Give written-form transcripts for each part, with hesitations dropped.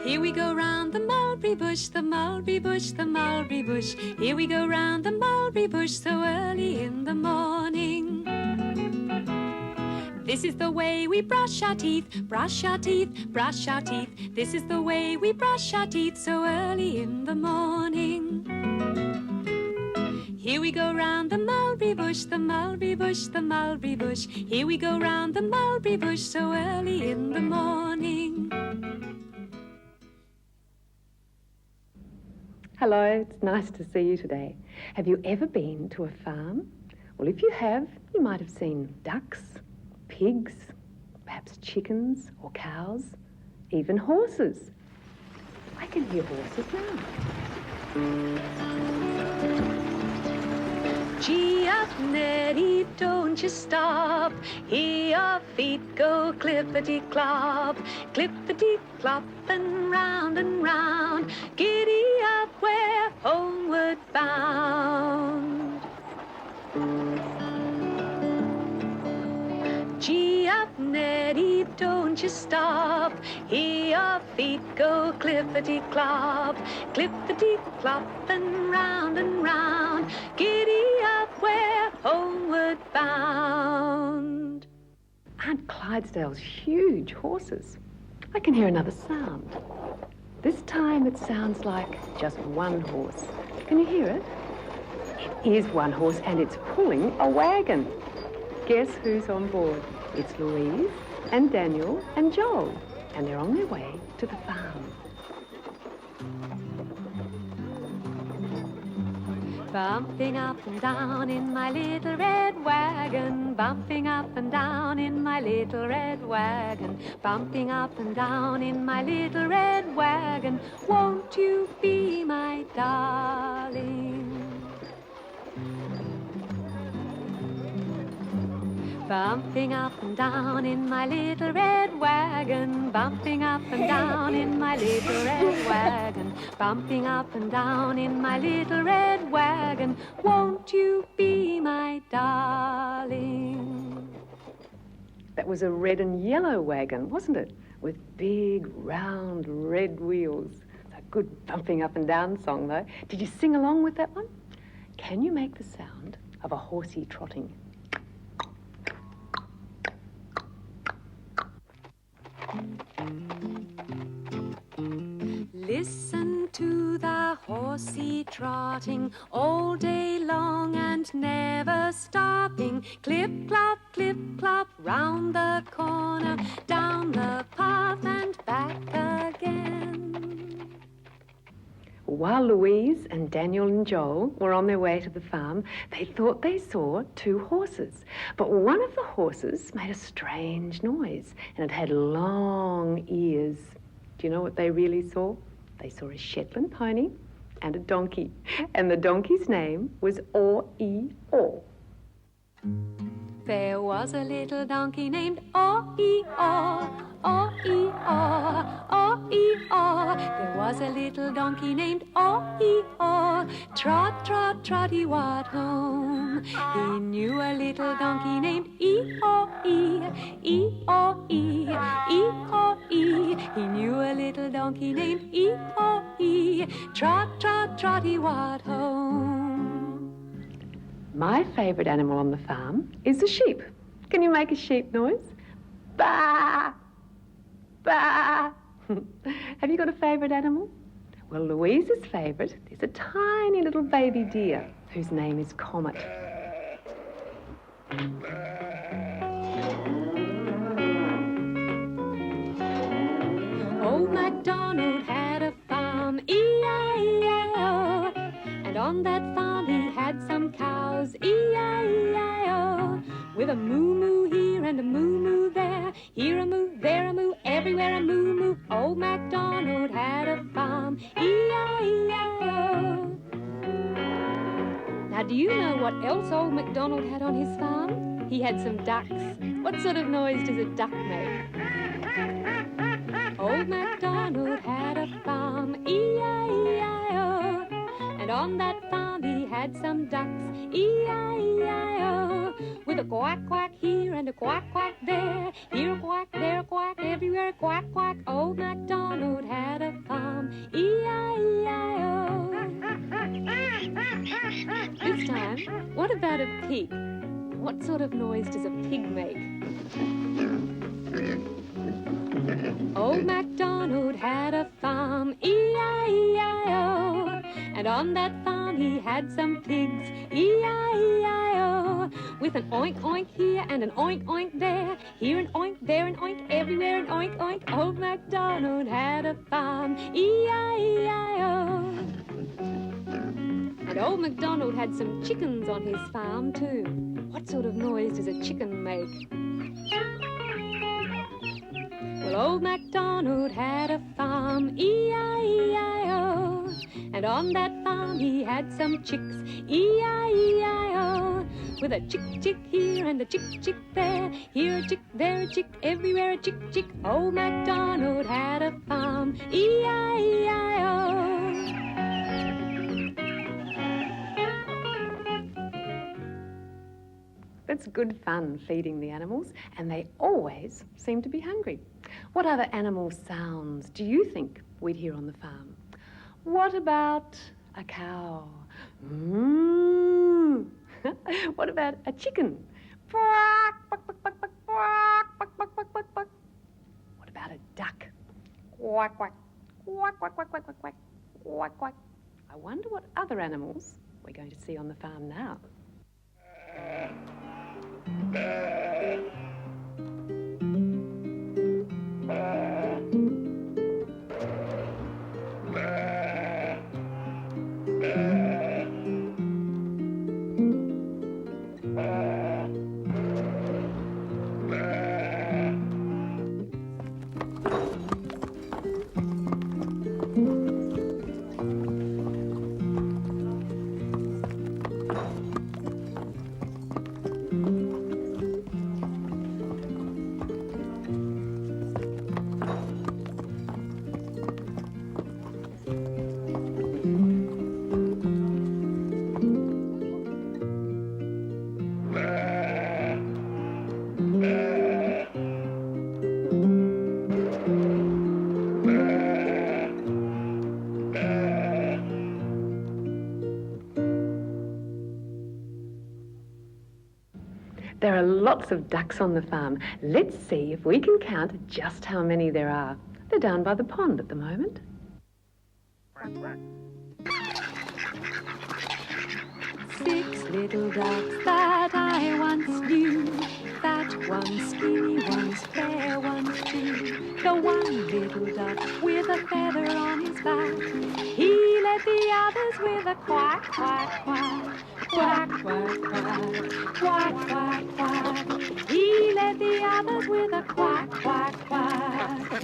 Here we go round the mulberry bush, the mulberry bush, the mulberry bush. Here we go round the mulberry bush so early in the morning. This is the way we brush our teeth, brush our teeth, brush our teeth. This is the way we brush our teeth so early in the morning. Here we go round the mulberry bush, the mulberry bush, the mulberry bush. Here we go round the mulberry bush so early in the morning. Hello, it's nice to see you today. Have you ever been to a farm? Well, if you have, you might have seen ducks, pigs, perhaps chickens or cows, even horses. I can hear horses now. Gee up, Neddy, don't you stop. Here your feet go clippity-clop, clippity-clop and round and round. Giddy up, we're homeward bound. Gee up, Neddy, don't you stop. Here your feet go clippity-clop, clippity-clop and round and round. Giddy up, we're homeward bound. Aren't Clydesdale's huge horses? I can hear another sound. This time it sounds like just one horse. Can you hear it? It is one horse and it's pulling a wagon. Guess who's on board? It's Louise and Daniel and Joel, and they're on their way to the farm. Bumping up and down in my little red wagon, bumping up and down in my little red wagon, bumping up and down in my little red wagon. Won't you be my darling? Bumping up and down in my little red wagon, bumping up and down in my little red wagon, bumping up and down in my little red wagon. Won't you be my darling? That was a red and yellow wagon, wasn't it? With big, round, red wheels. It's a good bumping up and down song, though. Did you sing along with that one? Can you make the sound of a horsey trotting? Listen to the horsey trotting all day long and never stopping. Clip-clop, clip-clop, round the corner, down the path and back again. While Louise and Daniel and Joel were on their way to the farm, they thought they saw two horses. But one of the horses made a strange noise, and it had long ears. Do you know what they really saw? They saw a Shetland pony and a donkey, and the donkey's name was O-E-O. There was a little donkey named O-E-O, O-E-O, O-E-O. There was a little donkey named O-E-O. Trot, trot, trotty, what home. He knew a little donkey named E-O-E, E-O-E, E-O-E. He knew a little donkey named E-O-E. Trot, trot, trotty, what home. My favourite animal on the farm is the sheep. Can you make a sheep noise? Baa! Baa! Have you got a favourite animal? Well, Louise's favourite is a tiny little baby deer whose name is Comet. Old Macdonald had a farm, E-I-E-I-O, and on that farm he had some cows, E-I-E-I-O, with a moo-moo here and a moo-moo there, here a moo, there a moo, everywhere a moo-moo. Old Macdonald had a farm, E-I-E-I-O. Now, do you know what else old Macdonald had on his farm? He had some ducks. What sort of noise does a duck make? Old Macdonald had a farm, E-I-E-I-O, and on that farm he had some ducks, E-I-E-I-O, with a quack quack here and a quack quack there, here a quack, there a quack, everywhere a quack quack. Old Macdonald had a farm, E-I-E-I-O. This time, what about a pig? What sort of noise does a pig make? Old Macdonald had a farm, E-I-E-I-O. And on that farm he had some pigs, E-I-E-I-O. With an oink oink here and an oink oink there, here an oink, there an oink, everywhere an oink oink. Old Macdonald had a farm, E-I-E-I-O. And old Macdonald had some chickens on his farm too. What sort of noise does a chicken make? Well, old Macdonald had a farm, E-I-E-I-O. And on that farm he had some chicks, E-I-E-I-O. With a chick chick here and a chick chick there, here a chick, there a chick, everywhere a chick chick. Old Macdonald had a farm, E-I-E-I-O. It's good fun feeding the animals, and they always seem to be hungry. What other animal sounds do you think we'd hear on the farm? What about a cow? Moo. What about a chicken? What about a duck? Quack, quack, quack, quack, quack, quack, quack, quack, quack, quack. I wonder what other animals we're going to see on the farm now. There are lots of ducks on the farm. Let's see if we can count just how many there are. They're down by the pond at the moment. Six little ducks that I once knew, fat one's skinny, one's fair, one's thin. The one little duck with a feather on his back, he led the others with a quack, quack, quack. Quack, quack, quack, quack, quack, quack. He led the others with a quack, quack, quack.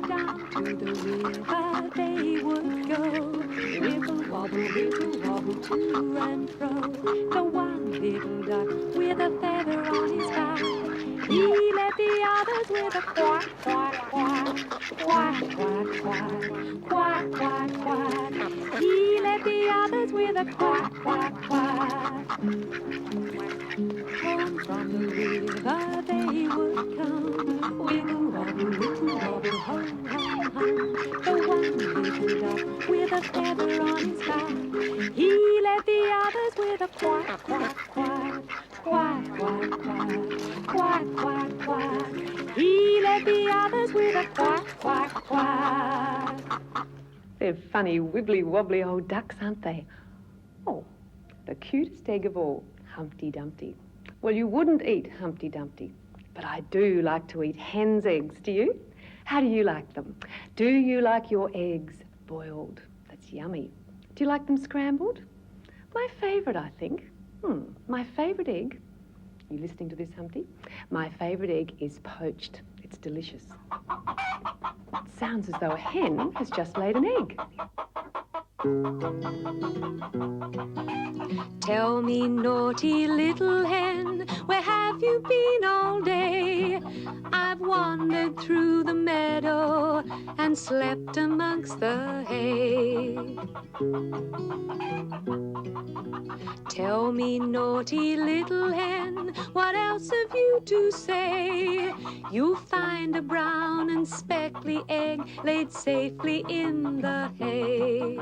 Down to the river they would go, wibble, wobble, to and fro. The one little duck with a feather on his back, he led the others with a quack, quack, quack. Quack, quack, quack, quack, quack, quack. He led the others with a quack, quack, quack. Home from the river they would come, wiggle, wobble, hum, hum, hum. The one little duck with a feather on his back, he led the others with a quack, quack, quack. Quack, quack, quack, quack, quack, quack. He led the others with a quack, quack, quack. They're funny, wibbly-wobbly old ducks, aren't they? Oh, the cutest egg of all, Humpty Dumpty. Well, you wouldn't eat Humpty Dumpty, but I do like to eat hen's eggs, do you? How do you like them? Do you like your eggs boiled? That's yummy. Do you like them scrambled? My favourite, I think. My favourite egg, you listening to this, Humpty? My favourite egg is poached. It's delicious. It sounds as though a hen has just laid an egg. Tell me, naughty little hen, where have you been all day? I've have wandered through the meadow and slept amongst the hay. Tell me, naughty little hen, what else have you to say? You'll find a brown and speckly egg laid safely in the hay.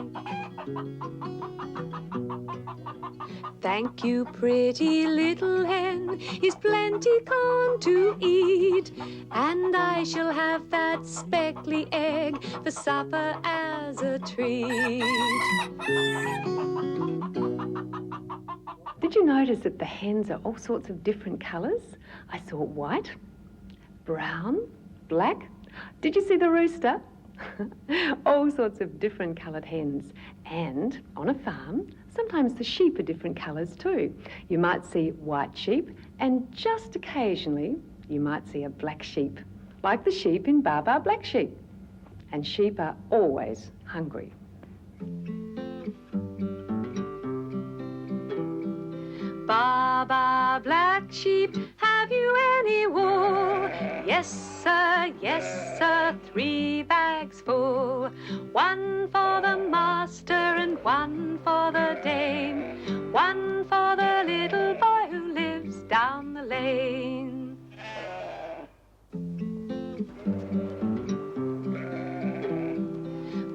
Thank you, pretty little hen, here's plenty corn to eat, and I shall have that speckly egg for supper as a treat. Did you notice that the hens are all sorts of different colours? I saw white, brown, black. Did you see the rooster? All sorts of different coloured hens. And on a farm, sometimes the sheep are different colours too. You might see white sheep, and just occasionally you might see a black sheep, like the sheep in Baa Baa Black Sheep. And sheep are always hungry. Baa Baa Black Sheep, have you any wool? Yes, sir, 3 bags full. 1 for the master and 1 for the dame. 1 for the little boy who lives down the lane.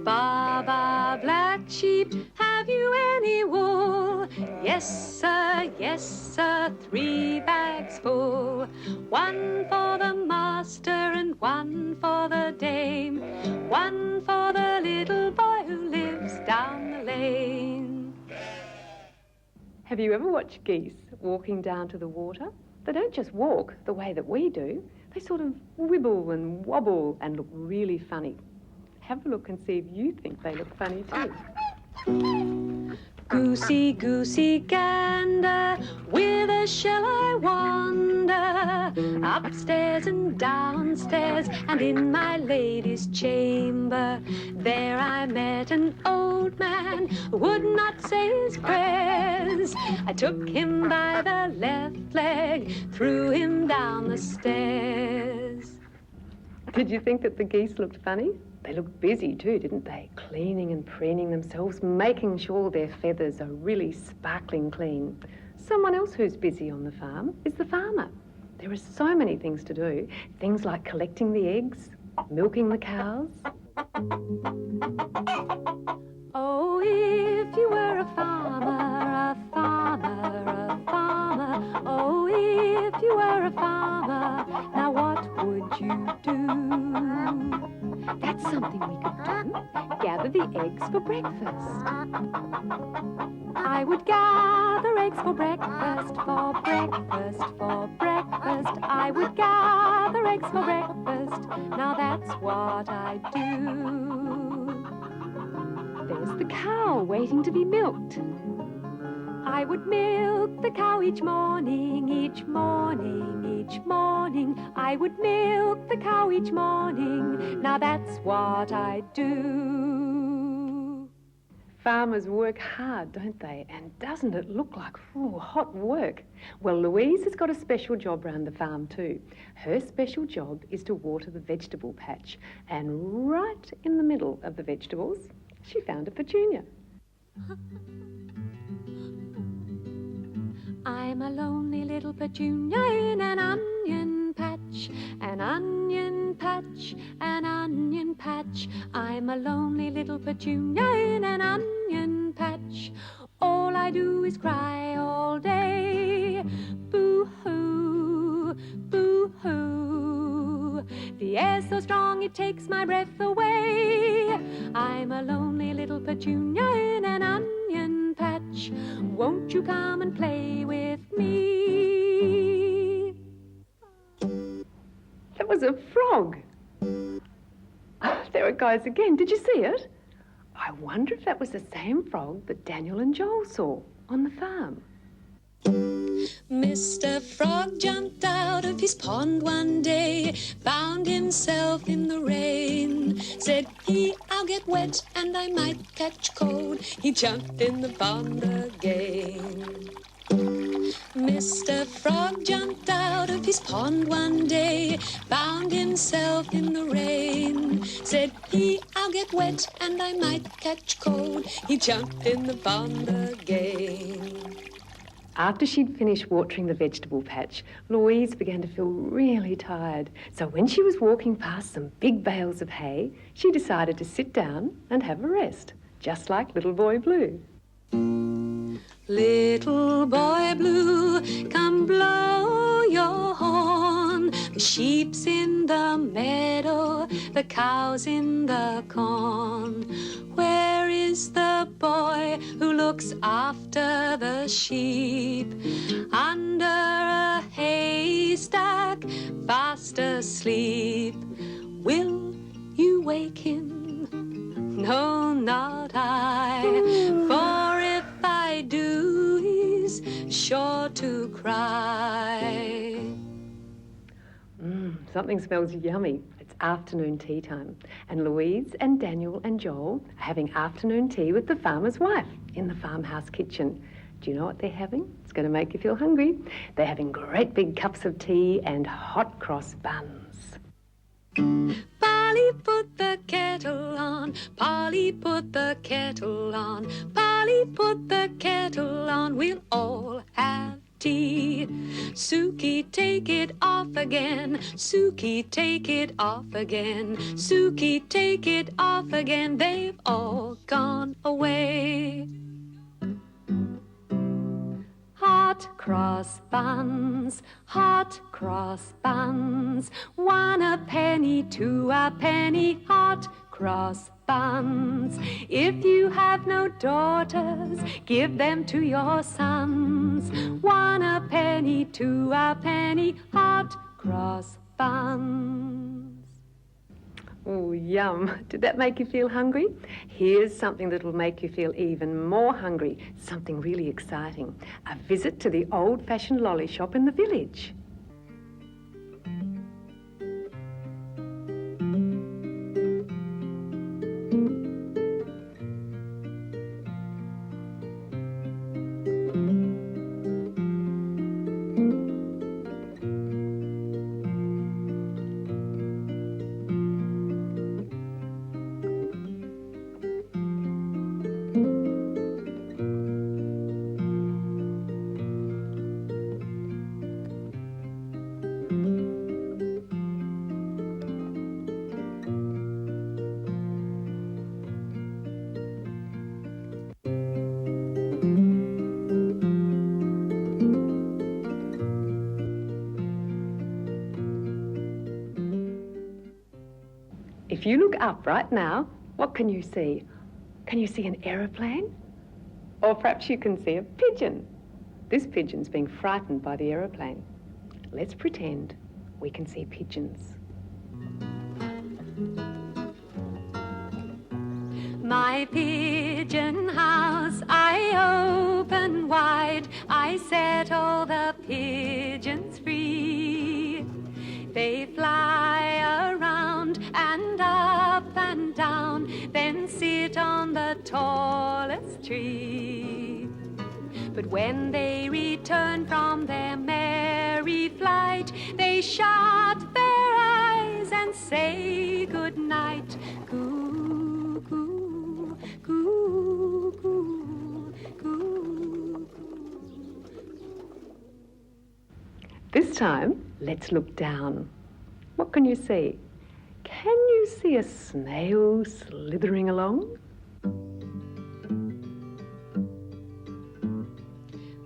Baa Baa Black Sheep, have you any wool? Yes, sir, 3 bags full. 1 for the master and 1 for the dame. 1 for the little boy who lives down the lane. Have you ever watched geese walking down to the water? They don't just walk the way that we do. They sort of wibble and wobble and look really funny. Have a look and see if you think they look funny too. Goosey, goosey, gander, whither shall I wander? Upstairs and downstairs and in my lady's chamber. There I met an old man who would not say his prayers. I took him by the left leg, threw him down the stairs. Did you think that the geese looked funny? They looked busy too, didn't they? Cleaning and preening themselves, making sure their feathers are really sparkling clean. Someone else who's busy on the farm is the farmer. There are so many things to do. Things like collecting the eggs, milking the cows. Oh, if you were a farmer, a farmer, a farmer. Oh, if you were a farmer, now what would you do? That's something we could do. Gather the eggs for breakfast. I would gather eggs for breakfast, for breakfast, for breakfast. I would gather eggs for breakfast. Now that's what I do. There's the cow waiting to be milked. I would milk the cow each morning, each morning, each morning. I would milk the cow each morning. Now that's what I do. Farmers work hard, don't they? And doesn't it look like hot work? Well, Louise has got a special job around the farm too. Her special job is to water the vegetable patch. And right in the middle of the vegetables, she found a petunia. I'm a lonely little petunia in an onion patch, an onion patch, an onion patch. I'm a lonely little petunia in an onion patch. All I do is cry all day. Boo-hoo, boo-hoo. The air's so strong it takes my breath away. I'm a lonely little petunia in an onion patch. Won't you come and play with me? That was a frog. There it goes again. Did you see it? I wonder if that was the same frog that Daniel and Joel saw on the farm. Mr. Frog jumped out of his pond one day, found himself in the rain. Said he, I'll get wet and I might catch cold. He jumped in the pond again. Mr. Frog jumped out of his pond one day, found himself in the rain. Said he, I'll get wet and I might catch cold. He jumped in the pond again. After she'd finished watering the vegetable patch, Louise began to feel really tired. So when she was walking past some big bales of hay, she decided to sit down and have a rest, just like Little Boy Blue. Little boy blue, come blow your horn. The sheep's in the meadow, the cow's in the corn. Where is the boy who looks after the sheep? Under a haystack, fast asleep. Will you wake him? No, not I. For if I do, he's sure to cry. Something smells yummy. It's afternoon tea time. And Louise and Daniel and Joel are having afternoon tea with the farmer's wife in the farmhouse kitchen. Do you know what they're having? It's going to make you feel hungry. They're having great big cups of tea and hot cross buns. Polly, put the kettle on. Polly, put the kettle on. Polly, put the kettle on. We'll all have tea. Suki, take it off again. Suki, take it off again. Suki, take it off again. They've all gone away. Hot cross buns, hot cross buns. 1 a penny, 2 a penny, hot cross buns. If you have no daughters, give them to your sons. 1 a penny, 2 a penny, hot cross buns. Oh, yum. Did that make you feel hungry? Here's something that will make you feel even more hungry, something really exciting. A visit to the old-fashioned lolly shop in the village. If you look up right now, what can you see? Can you see an aeroplane? Or perhaps you can see a pigeon. This pigeon's being frightened by the aeroplane. Let's pretend we can see pigeons. My pigeon house I open wide. I set all the pigeons free. They fly around and up and down, then sit on the tallest tree. But when they return from their merry flight, they shut their eyes and say good night. Coo, coo, coo, coo, coo, coo. This time, let's look down. What can you see? Can you see a snail slithering along?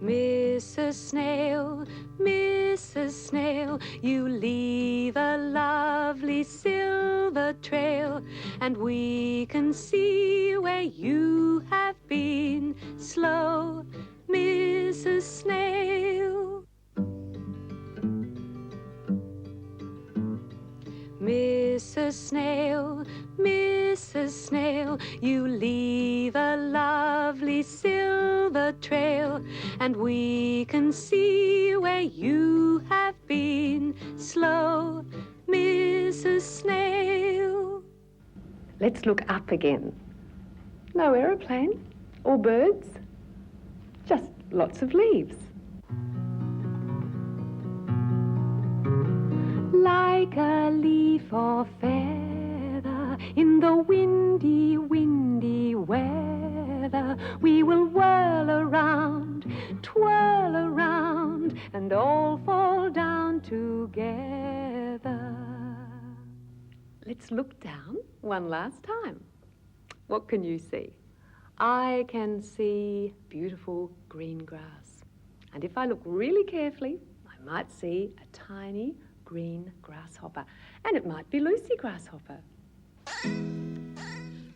Mrs. Snail, Mrs. Snail, you leave a lovely silver trail, and we can see where you have been. Slow, Mrs. Snail. Mrs. Snail, Mrs. Snail, you leave a lovely silver trail, and we can see where you have been. Slow, Mrs. Snail. Let's look up again. No aeroplane or birds, just lots of leaves. like a leaf or feather in the windy, windy weather. We will whirl around, twirl around, and all fall down together. Let's look down one last time. What can you see? I can see beautiful green grass. And if I look really carefully, I might see a tiny green grasshopper. And it might be Lucy Grasshopper.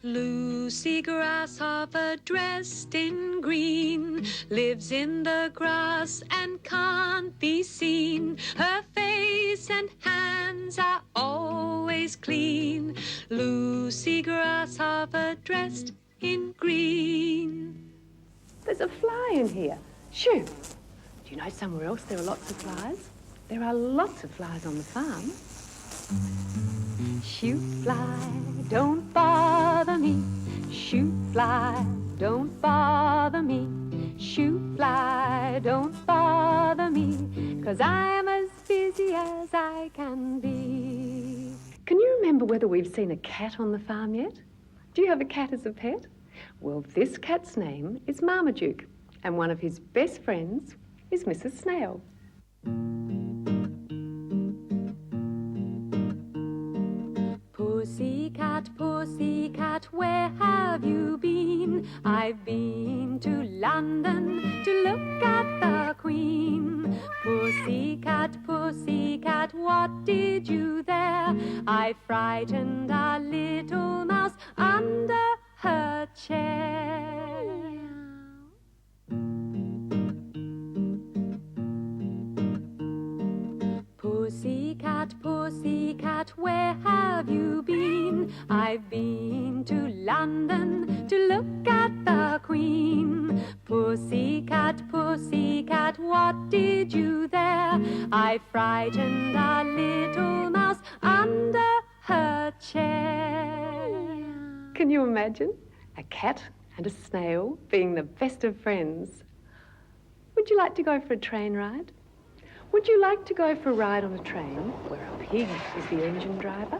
Lucy Grasshopper, dressed in green, lives in the grass and can't be seen. Her face and hands are always clean. Lucy Grasshopper, dressed in green. There's a fly in here. Shoo! Do you know somewhere else there are lots of flies? There are lots of flies on the farm. Shoo Fly, don't bother me. Shoo Fly, don't bother me. Shoo Fly, don't bother me, 'cause I'm as busy as I can be. Can you remember whether we've seen a cat on the farm yet? Do you have a cat as a pet? Well, this cat's name is Marmaduke, and one of his best friends is Mrs. Snail. Pussycat, pussycat, where have you been? I've been to London to look at the Queen. Pussycat, pussycat, what did you there? I frightened a little mouse under her chair. Pussycat, pussycat, where have you been? I've been to London to look at the Queen. Pussycat, pussycat, what did you there? I frightened a little mouse under her chair. Can you imagine a cat and a snail being the best of friends? Would you like to go for a train ride? Would you like to go for a ride on a train where a pig is the engine driver?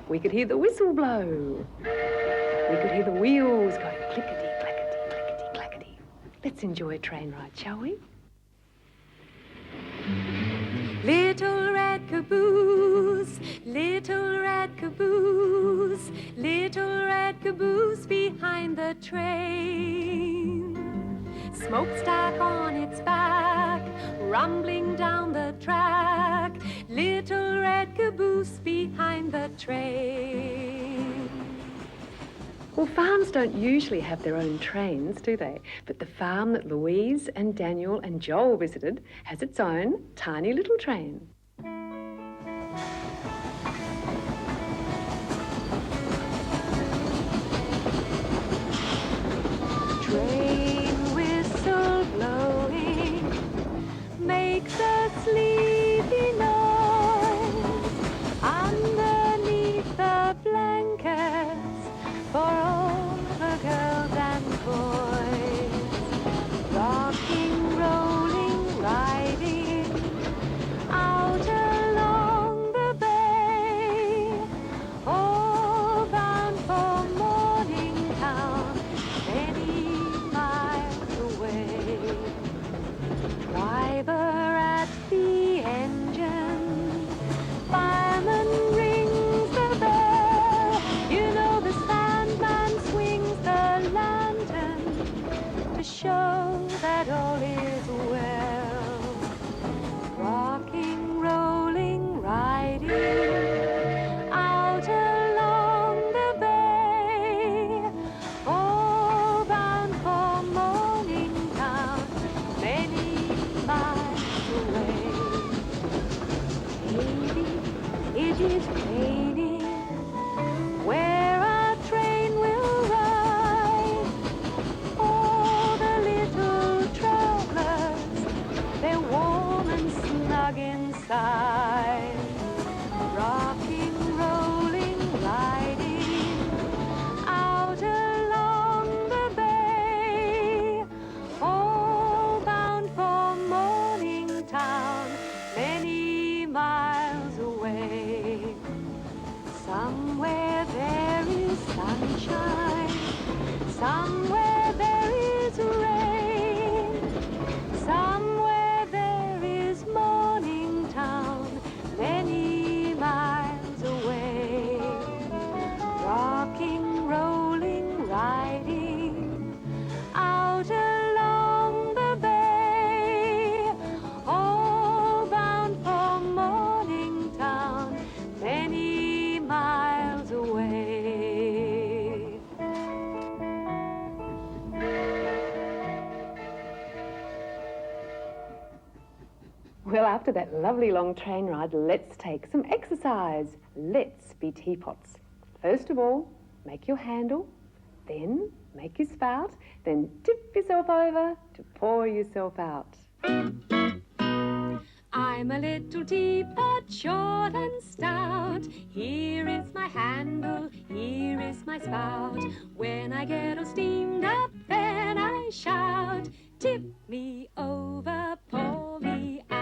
We could hear the whistle blow. We could hear the wheels going clickety, clackety, clickety, clackety. Let's enjoy a train ride, shall we? Little red caboose, little red caboose, little red caboose behind the train. Smokestack on its back, rumbling down the track. Little red caboose behind the train. Well, farms don't usually have their own trains, do they? But the farm that Louise and Daniel and Joel visited has its own tiny little train. Train whistle blowing makes a sleepy noise underneath the blankets for all the girls and boys. Rocking, rolling, riding out along the bay, all bound for Morningtown, many miles away. Driver at the engine, fireman rings the bell. You know the Sandman swings the lantern to show that all is well. Rocking, rolling, riding out along the bay, all bound for Morningtown, many miles away. Maybe it is raining where our train will ride. All the little travelers, they're warm and snug inside. Rocking, rolling, riding out along the bay, all bound for Morningtown, many miles Well, after that lovely long train ride, let's take some exercise. Let's be teapots. First of all, make your handle, then make your spout, then tip yourself over to pour yourself out. I'm a little teapot, short and stout. Here is my handle, here is my spout. When I get all steamed up, then I shout, tip me over, pour me out.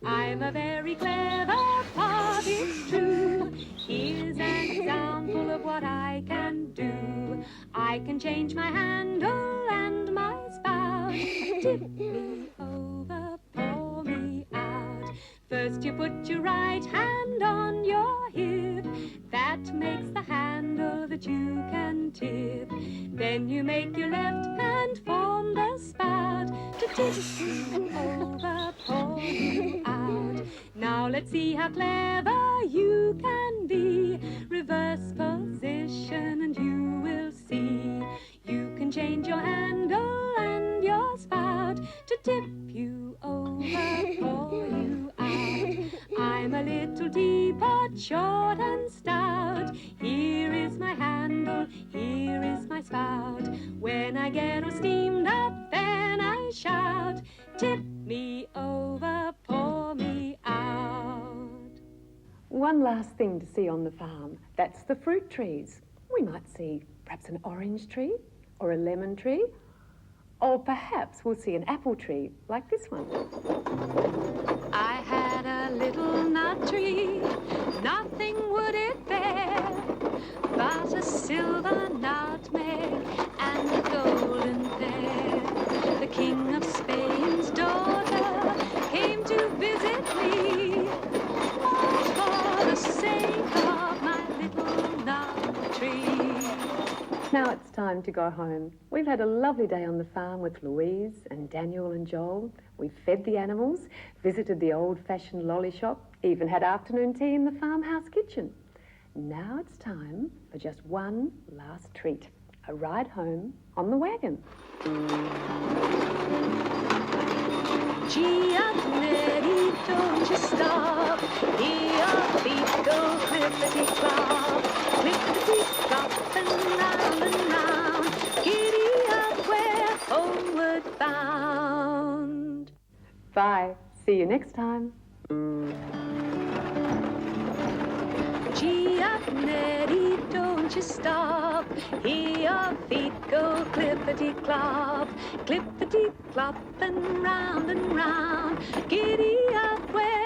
I'm a very clever pot, it's true. Here's an example of what I can do. I can change my handle and my spout. Tip me over, pour me out. First you put your right hand on your hip. That makes the handle that you can tip. Then you make your left hand form the spout to tip you over, pour you out. Now let's see how clever you can be. Reverse position and you will see. You can change your handle and your spout to tip you over, pour you out. I'm a little teapot, short and stout. Here is my handle, here is my spout. When I get all steamed up, then I shout, tip me over, pour me out. One last thing to see on the farm, that's the fruit trees. We might see perhaps an orange tree or a lemon tree, or perhaps we'll see an apple tree like this one. I had a little nut tree, nothing would it bear but a silver nutmeg and a golden pear. The King of Spain's daughter came to visit me, all for the sake of my little nut tree. Now it's time to go home. We've had a lovely day on the farm with Louise and Daniel and Joel. We've fed the animals, visited the old-fashioned lolly shop, even had afternoon tea in the farmhouse kitchen. Now it's time for just one last treat, a ride home on the wagon. Gee, Up Neddy, don't you stop. Here your feet go clippity-clop, clippity-clop and round, giddy up we're homeward bound. Bye. See you next time. Gee, Up Neddy, don't you stop. Here your feet go clippity-clop, clippity-clop and round, giddy up where